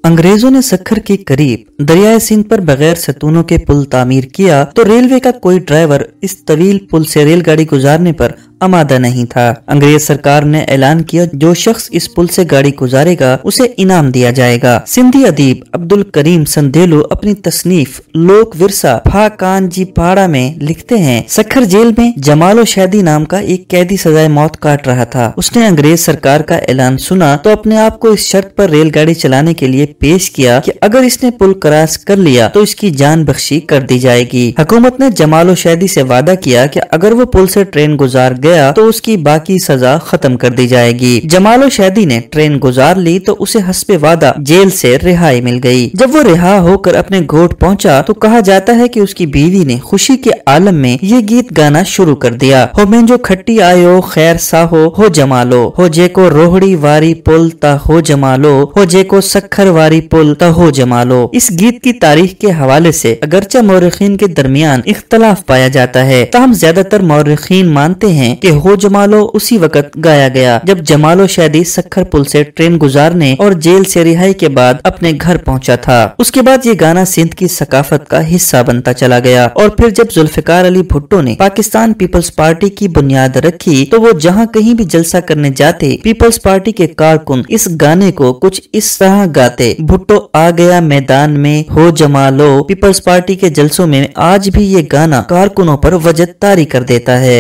अंग्रेजों ने सखर के करीब दरियाए सिंध पर बगैर सतूनों के पुल तामीर किया तो रेलवे का कोई ड्राइवर इस तवील पुल से रेलगाड़ी गुजारने पर आमादा नहीं था। अंग्रेज सरकार ने ऐलान किया, जो शख्स इस पुल से गाड़ी गुजारेगा उसे इनाम दिया जाएगा। सिंधी अदीब अब्दुल करीम संदेलू अपनी तसनीफ लोक विरसा फाकान जी पाड़ा में लिखते हैं, सखर जेल में जमालो शैदी नाम का एक कैदी सजाए मौत काट रहा था। उसने अंग्रेज सरकार का ऐलान सुना तो अपने आप को इस शर्त पर रेलगाड़ी चलाने के लिए पेश किया कि अगर इसने पुल क्रॉस कर लिया तो इसकी जान बख्शी कर दी जाएगी। हुकूमत ने जमालो शैदी से वादा किया कि अगर वो पुल से ट्रेन गुजार गया तो उसकी बाकी सजा खत्म कर दी जाएगी। जमालो शैदी ने ट्रेन गुजार ली तो उसे हस्बे वादा जेल से रिहाई मिल गई। जब वो रिहा होकर अपने गोठ पहुंचा तो कहा जाता है कि उसकी बीवी ने खुशी के आलम में ये गीत गाना शुरू कर दिया। हो में जो खट्टी आयो खैर साहो हो जमालो, हो जे को रोहड़ी वारी पुल ता हो जमालो, हो जे को सखर वारी पुल ता हो जमालो। इस गीत की तारीख के हवाले से अगरचे मौरखीन के दरमियान इख्तलाफ पाया जाता है, ताहम ज्यादातर मौरखीन मानते हैं कि हो जमालो उसी वक्त गाया गया जब जमालो शैदी सखर पुल से ट्रेन गुजारने और जेल से रिहाई के बाद अपने घर पहुंचा था। उसके बाद ये गाना सिंध की सकाफत का हिस्सा बनता चला गया और फिर जब जुल्फिकार अली भुट्टो ने पाकिस्तान पीपल्स पार्टी की बुनियाद रखी तो वो जहाँ कहीं भी जलसा करने जाते पीपल्स पार्टी के कारकुन इस गाने को कुछ इस तरह गाते, भुट्टो आ गया मैदान में हो जमालो। पीपल्स पार्टी के जलसों में आज भी ये गाना कारकुनों पर वजदतारी कर देता है।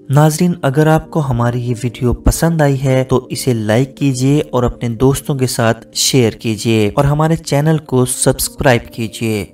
नाजरीन, अगर आपको हमारी ये वीडियो पसंद आई है तो इसे लाइक कीजिए और अपने दोस्तों के साथ शेयर कीजिए और हमारे चैनल को सब्सक्राइब कीजिए।